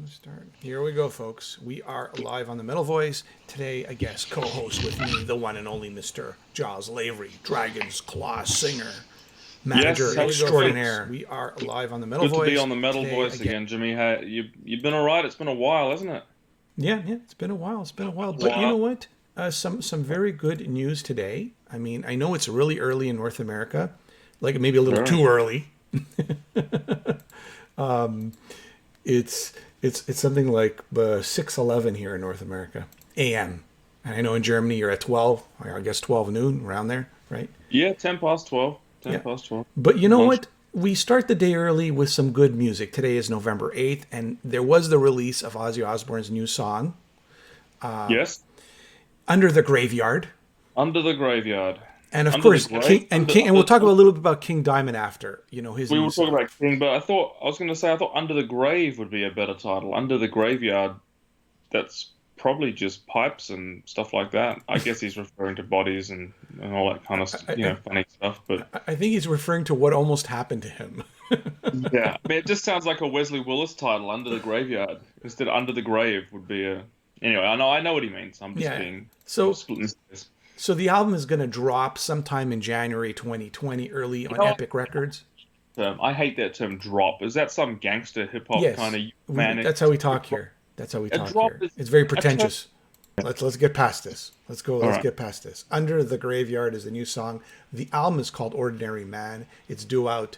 Start. Here we go, folks. We are live on the Metal Voice. Today, a guest co-host with me, the one and only Mr. Giles Lavery, Dragon's Claw singer, manager Yes, how we go, extraordinaire. folks? We are live on the Metal Good to be Voice. on the Metal Today, Voice again. again, Jimmy. Hey, you've been all right. It's been a while, hasn't it? Yeah, it's been a while. It's been a while. But you know what? Some very good news today. I mean, I know it's really early in North America, like maybe a little Sure. too early. It's it's something like 6:11 here in North America a.m. And I know in Germany you're at 12, or I guess 12 noon around there, right? Yeah, 10 past 12. Ten Yeah. past 12. But you know Lunch. what? We start the day early with some good music. Today is November 8th, and there was the release of Ozzy Osbourne's new song, Yes, Under the Graveyard. under the graveyard, And of under the course, grave. King, and we'll talk a little bit about King Diamond after, his We new will talk song. about King, but I was going to say I thought under the grave would be a better title. Under the graveyard. That's probably just pipes and stuff like that. I guess he's referring to bodies and all that kind of I, funny stuff. But I think he's referring to what almost happened to him. yeah, I mean, it just sounds like a Wesley Willis title, Under the Graveyard. Instead of Under the Grave would be a. Anyway, I know what he means. I'm just Yeah. being So splitting hairs. So the album is going to drop sometime in January 2020, early You on know what Epic Records. I hate that term drop. Is that some gangster hip hop kind Yes, of manic? that's how we talk here. That's how we A talk drop here. is It's very a term. pretentious. Let's get past this. Let's go. All Let's right. get past this. Under the Graveyard is the new song. The album is called Ordinary Man. It's due out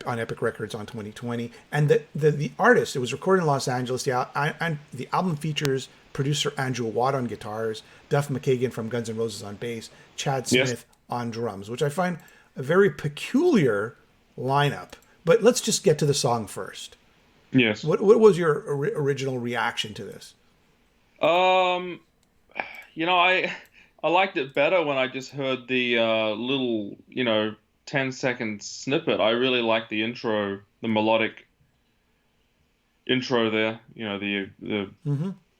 on Epic Records on 2020. And the artist, it was recorded in Los Angeles. And the album features producer Andrew Watt on guitars, Duff McKagan from Guns N' Roses on bass, Chad Yes. Smith on drums, which I find a very peculiar lineup. But let's just get to the song first. Yes. What was your original reaction to this? Um, I liked it better when I just heard the little 10-second snippet. I really liked the intro, the melodic intro there. The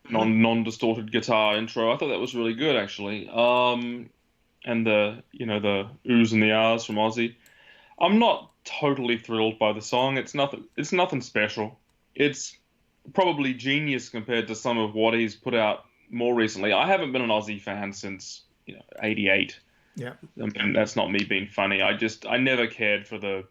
non-distorted guitar intro. I thought that was really good actually. And the oohs and the ahs from Ozzy. I'm not totally thrilled by the song. It's nothing special. It's probably genius compared to some of what he's put out more recently. I haven't been an Ozzy fan since '88. Yeah. I mean, that's not me being funny. I never cared for the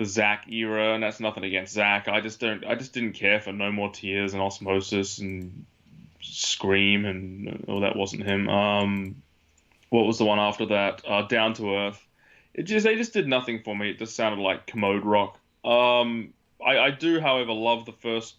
Zach era, and that's nothing against Zach. I just didn't care for No More Tears and Osmosis and Scream, and that wasn't him. What was the one after that? Down to Earth. They just did nothing for me. It just sounded like commode rock. I do, however, love the first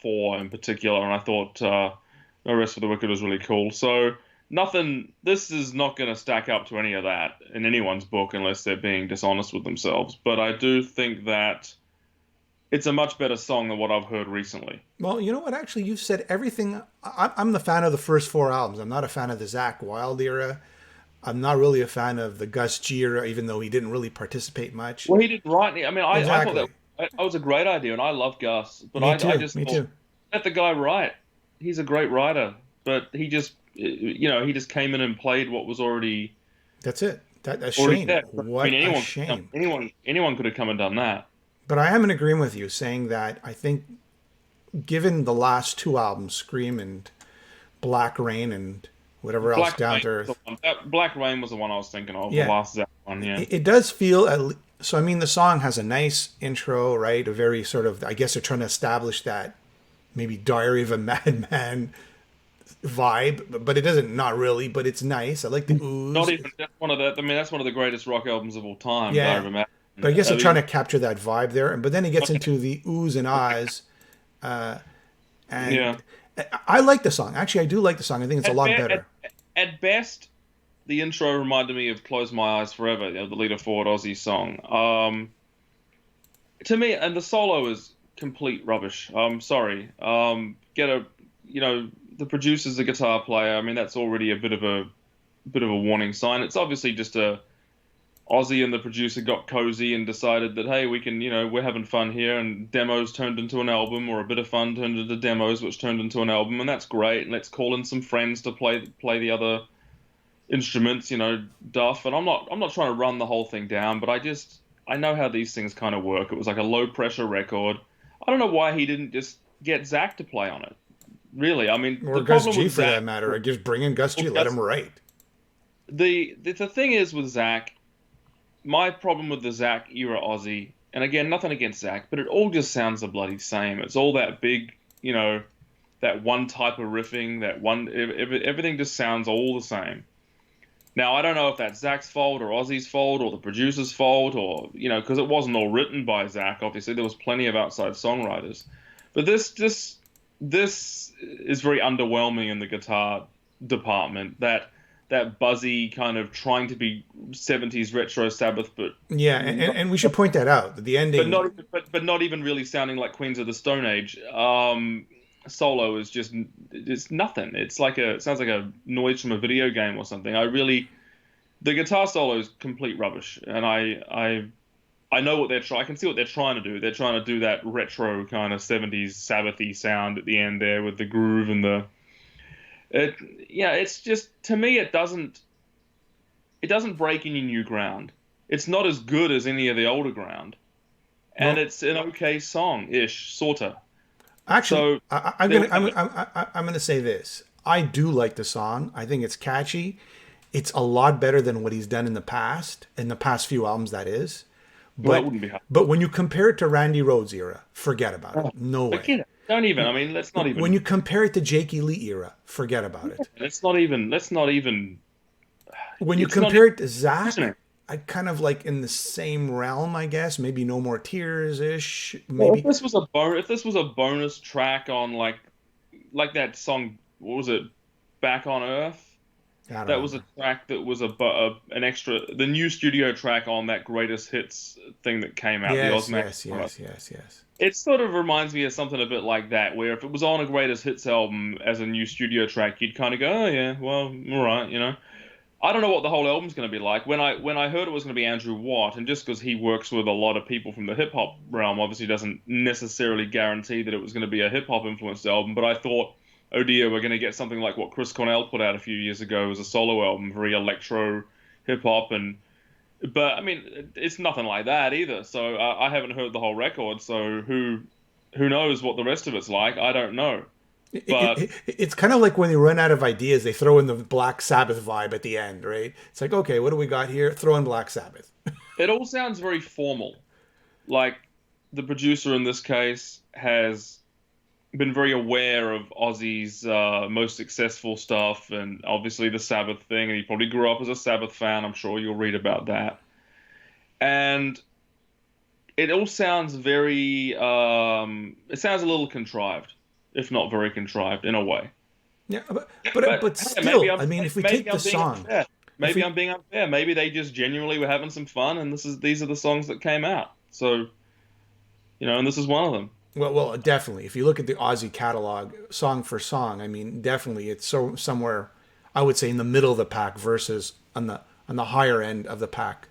four in particular, and I thought No Rest for the Wicked was really cool. So nothing. This is not going to stack up to any of that in anyone's book unless they're being dishonest with themselves. But I do think that it's a much better song than what I've heard recently. Well, you know what? Actually, you've said everything. I'm the fan of the first four albums. I'm not a fan of the Zach Wilde era. I'm not really a fan of the Gus G era, even though he didn't really participate much. Well, he did right. I mean, I thought Exactly. that was a great idea, and I love Gus. But Me I too. just Me thought, too. let the guy write. He's a great writer, but he just he just came in and played what was already That's it. That's a already shame. there. I What mean, a anyone shame. anyone could have come and done that. But I am in agreement with you, saying that I think, given the last two albums, Scream and Black Rain and whatever else, Down to Earth, Black Rain was the one I was thinking of. The yeah, last Zach one, yeah. it does feel so. I mean, the song has a nice intro, right? A very sort of, I guess they're trying to establish that maybe Diary of a Madman vibe, but it doesn't, not really, but it's nice. I like the Not ooze. even that's one of the. I mean, that's one of the greatest rock albums of all time. Yeah. Diary of a Madman. But I guess I they're trying to mean, capture that vibe there. But then it gets okay, into the oohs and ahs. And yeah. I like the song. Actually, I do like the song. I think it's a At, lot be- better. at best, the intro reminded me of "Close My Eyes Forever," the Leader Forward Aussie song. To me, and the solo is complete rubbish. I'm sorry. Get a, the producer's a guitar player. I mean, that's already a bit of a warning sign. It's obviously just a Ozzy and the producer got cozy and decided that, hey, we can, we're having fun here, and demos turned into an album, or a bit of fun turned into demos, which turned into an album, and that's great. And let's call in some friends to play the other instruments, Duff. And I'm not trying to run the whole thing down, but I know how these things kind of work. It was like a low pressure record. I don't know why he didn't just get Zach to play on it. Really, I mean, Or the Gus problem G with for Zach, that matter. Or just bring in Gus well, G, let him Gus, write. the thing is with Zach, my problem with the Zach era Aussie, and again, nothing against Zach, but it all just sounds the bloody same. It's all that big, that one type of riffing, everything just sounds all the same. Now, I don't know if that's Zach's fault or Ozzy's fault or the producer's fault or, because it wasn't all written by Zach. Obviously, there was plenty of outside songwriters. But this is very underwhelming in the guitar department. That buzzy kind of trying to be 70s retro Sabbath, but Yeah, and we should point that out. The but ending. not but not even really sounding like Queens of the Stone Age. Solo is just it's nothing. It sounds like a noise from a video game or something. The guitar solo is complete rubbish, and I know what they're trying. I can see what they're trying to do. They're trying to do that retro kind of 70s Sabbathy sound at the end there with the groove and it. Yeah, it's just to me it doesn't break any new ground. It's not as good as any of the older ground, and Well, it's an okay song ish, sorta. actually, So I'm there gonna we have it. I'm gonna say this. I do like the song. I think it's catchy. It's a lot better than what he's done in the past few albums. That is, Well, that but wouldn't be hard. but when you compare it to Randy Rhoads era, forget about it. Oh, No way. forget it. Don't even. I mean, let's not When you even. compare it to Jakey Lee era, forget about it. Let's not even. Let's not even. When you It's not compare even it to Zach, mentioning. I kind of like in the same realm, I guess. Maybe No More Tears ish. Well, if Maybe this was a bonus track on like that song, what was it? Back on Earth. I don't That was a remember. track that was an extra, the new studio track on that greatest hits thing that came out, the Yes, Ozmax. yes, yes, yes, yes. It sort of reminds me of something a bit like that, where if it was on a greatest hits album as a new studio track, you'd kind of go, oh yeah, well, all right. I don't know what the whole album's going to be like. When I heard it was going to be Andrew Watt, and just because he works with a lot of people from the hip hop realm, obviously doesn't necessarily guarantee that it was going to be a hip hop influenced album. But I thought, oh dear, we're going to get something like what Chris Cornell put out a few years ago as a solo album, very electro hip hop, but I mean, it's nothing like that either. So I haven't heard the whole record, so who knows what the rest of it's like? I don't know. But It's kind of like when they run out of ideas, they throw in the Black Sabbath vibe at the end, right? It's like, okay, what do we got here? Throw in Black Sabbath. it all sounds very formal. Like the producer in this case has been very aware of Ozzy's most successful stuff, and obviously the Sabbath thing. And he probably grew up as a Sabbath fan. I'm sure you'll read about that. And it all sounds it sounds a little contrived, if not very contrived in a way. Yeah, But but hey, maybe still, I'm I mean, if we maybe take the I'm being song, unfair. if Maybe we I'm being unfair. Maybe they just genuinely were having some fun, and these are the songs that came out. So, and this is one of them. well, definitely. If you look at the Aussie catalog, song for song, I mean, definitely it's so somewhere, I would say, in the middle of the pack versus on the higher end of the pack.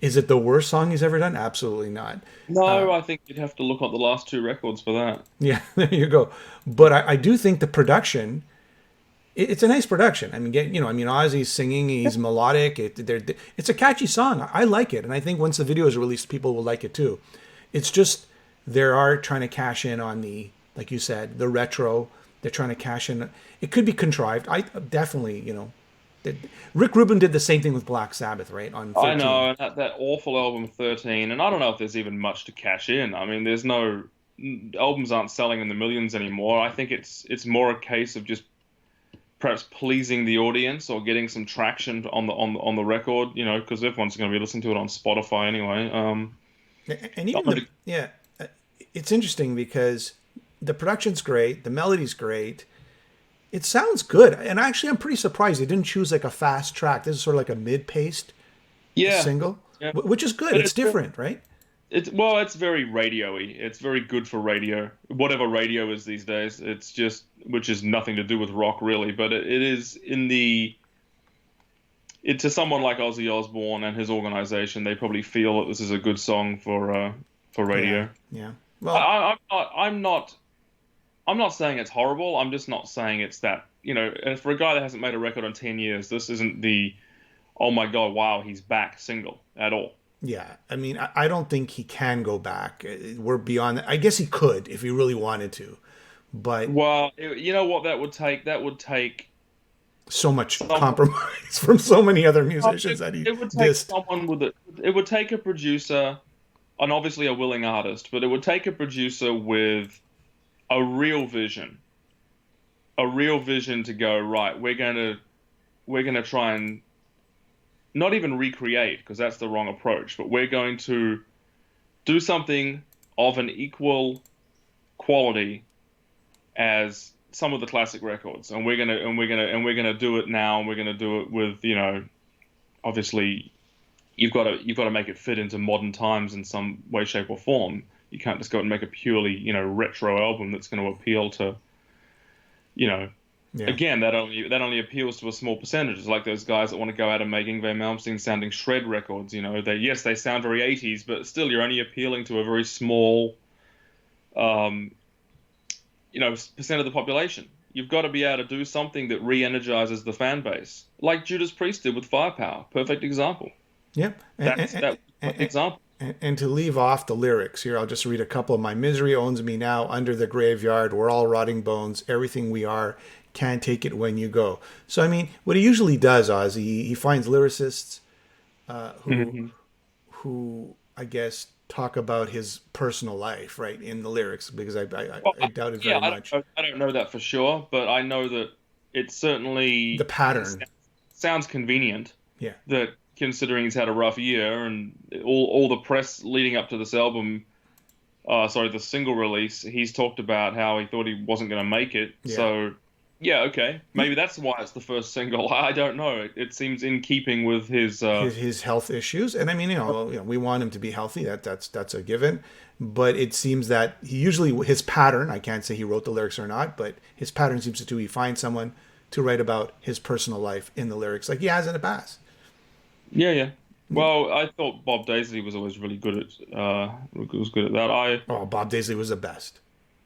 Is it the worst song he's ever done? Absolutely not. No, I think you'd have to look at the last two records for that. Yeah, there you go. But I do think the production, it's a nice production. I mean, I mean, Ozzy's singing, he's melodic. It's a catchy song. I like it, and I think once the video is released, people will like it too. It's just they are trying to cash in on the, like you said, the retro. They're trying to cash in. It could be contrived. I definitely, Rick Rubin did the same thing with Black Sabbath, right? On I 13. know, and that awful album 13, and I don't know if there's even much to cash in. I mean, there's no albums aren't selling in the millions anymore. I think it's more a case of just perhaps pleasing the audience or getting some traction on the record, because everyone's going to be listening to it on Spotify anyway. And even I'm yeah, it's interesting because the production's great, the melody's great. It sounds good, and actually, I'm pretty surprised they didn't choose like a fast track. This is sort of like a mid-paced yeah, single, yeah, which is good. but It's different, right? it's very radio-y. It's very good for radio, whatever radio is these days. It's just which is nothing to do with rock really, but it is to someone like Ozzy Osbourne and his organization, they probably feel that this is a good song for Yeah, radio. yeah. I, Well, I, I'm not. I'm not saying it's horrible. I'm just not saying it's that. And for a guy that hasn't made a record in 10 years, this isn't the oh my god, wow, he's back single at all. Yeah, I mean, I don't think he can go back. We're beyond that. I guess he could if he really wanted to, but Well, you know what that would take? That would take so much someone. compromise from so many other musicians that he It would take dissed. someone with it. It would take a producer, and obviously a willing artist, but it would take a producer with a real vision, to go right. We're gonna try and not even recreate because that's the wrong approach, but we're going to do something of an equal quality as some of the classic records, and we're gonna do it now, and we're gonna do it with, obviously you've got to make it fit into modern times in some way, shape, or form. You can't just go and make a purely, retro album that's going to appeal to, you know, Yeah, again, that only appeals to a small percentage. It's like those guys that want to go out and make Yngwie Malmsteen sounding shred records. They sound very 80s, but still you're only appealing to a very small, um, percent of the population. You've got to be able to do something that re-energizes the fan base, like Judas Priest did with Firepower. Perfect example. yep. That example. And to leave off the lyrics here, I'll just read a couple of my misery owns me now under the graveyard. We're all rotting bones. Everything we are can't take it when you go. So I mean, what he usually does, Ozzy, he finds lyricists who Mhm. I guess talk about his personal life, right, in the lyrics, because Well, I doubt it yeah, very much. I don't know that for sure, but I know that it The certainly pattern, sounds convenient yeah, that considering he's had a rough year and all the press leading up to this album, sorry, the single release, he's talked about how he thought he wasn't going to make it. yeah. So, yeah, okay, maybe that's why it's the first single. I don't know. It seems in keeping with his. His health issues, and I mean, we want him to be healthy. That's a given. But it seems that he usually his pattern. I can't say he wrote the lyrics or not, but his pattern seems to be he finds someone to write about his personal life in the lyrics, like he has in the past. Yeah, yeah. Yeah. Well, I thought Bob Daisley was always really good at that. Oh, Bob Daisley was the best.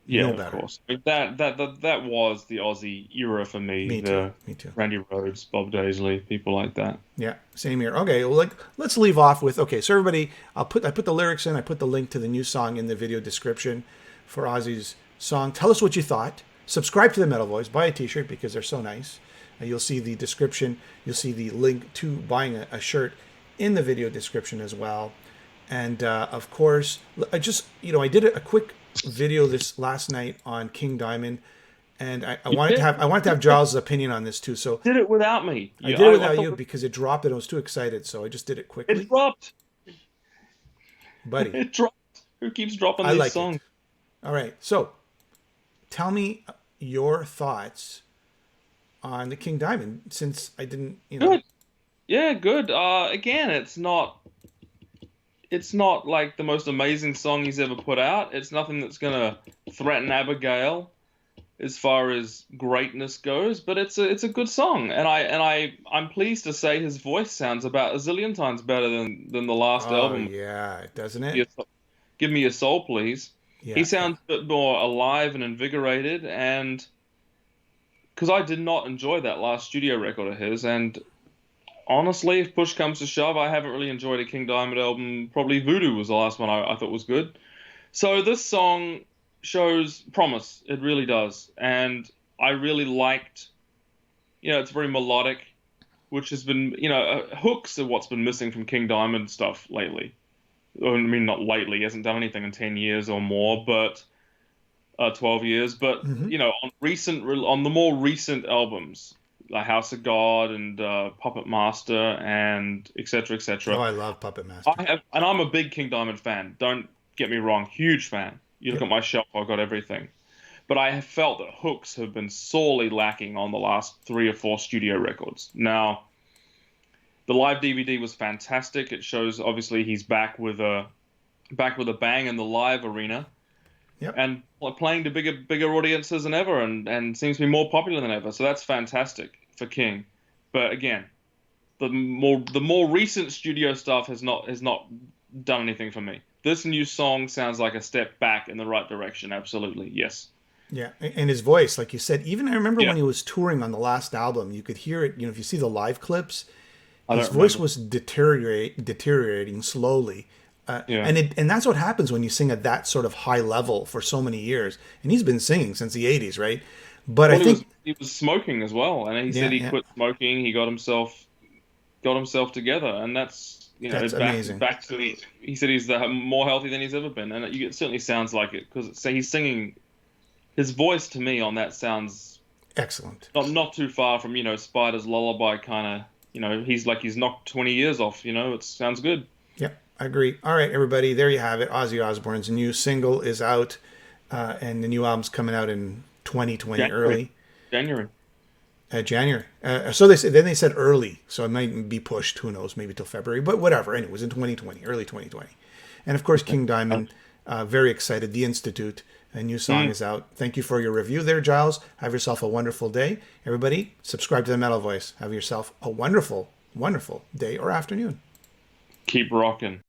Yeah, No of better. course. That was the Aussie era for me. Me too. The Me too. Randy Rhoads, Bob Daisley, people like that. Yeah, same here. Okay, well, let's leave off with okay. So everybody, I put the lyrics in. I put the link to the new song in the video description for Ozzy's song. Tell us what you thought. Subscribe to the Metal Voice. Buy a T-shirt because they're so nice. You'll see the description. You'll see the link to buying a shirt in the video description as well. And of course, I did a quick video this last night on King Diamond, and I You wanted to did, have Giles' opinion on this too. So did it without me. I You, did it I without you thought because it dropped and I was too excited, so I just did it it quickly. dropped. Buddy, It dropped. Who keeps dropping I these like it. songs? All right, so tell me your thoughts on the King Diamond since I didn't, Good. Yeah, good. Again, it's not like the most amazing song he's ever put out. It's nothing that's gonna threaten Abigail as far as greatness goes, but it's a good song, and I'm pleased to say his voice sounds about a zillion times better than the last Oh album. yeah, doesn't it? Give me your soul, please. He Yeah, yeah. sounds a bit more alive and invigorated, and because I did not enjoy that last studio record of his, and honestly, if push comes to shove, I haven't really enjoyed a King Diamond album. Probably Voodoo was the last one I thought was good. So this song shows promise. It really does. And I really liked, it's very melodic, which has been, hooks are what's been missing from King Diamond stuff lately. I mean, not lately. He hasn't done anything in 10 years or more, but 12 years. But, Hmm. on the more recent albums, like House of God and Puppet Master and etc. Oh, etc. I love Puppet Master. And I'm a big King Diamond fan. Don't get me wrong, huge fan. You look Yep. at my shelf, I've got everything. But I have felt that hooks have been sorely lacking on the last 3 or 4 studio records. Now, the live DVD was fantastic. It shows obviously he's back with a bang in the live arena Yep. and playing to bigger audiences than ever, and seems to be more popular than ever. So that's fantastic for King. But again, the more recent studio stuff has not done anything for me. This new song sounds like a step back in the right direction. Absolutely, yes. Yeah, and his voice, like you said, even I remember Yeah. when he was touring on the last album, you could hear it. If you see the live clips, I His don't voice remember. was deteriorating slowly. Yeah. And that's what happens when you sing at that sort of high level for so many years. And he's been singing since the 80s, right? But I Well, think, he was smoking as well, and he said yeah, he yeah, quit smoking. He got himself together, and that's that's amazing. back to he said he's more healthy than he's ever been, and it certainly sounds like it because he's singing. His voice to me on that sounds Excellent. not too far from Spider's Lullaby kind of. He's knocked 20 years off. It sounds good. Yep, I agree. All right, everybody, there you have it. Ozzy Osbourne's new single is out, and the new album's coming out in 2020 January, early. January. January. So they said early, so it might be pushed. Who knows? Maybe till February, but whatever. Anyways, in 2020, early 2020, and of course, King Diamond. Very excited. The Institute, a new song is out. Thank you for your review there, Giles. Have yourself a wonderful day, everybody. Subscribe to the Metal Voice. Have yourself a wonderful, wonderful day or afternoon. Keep rocking.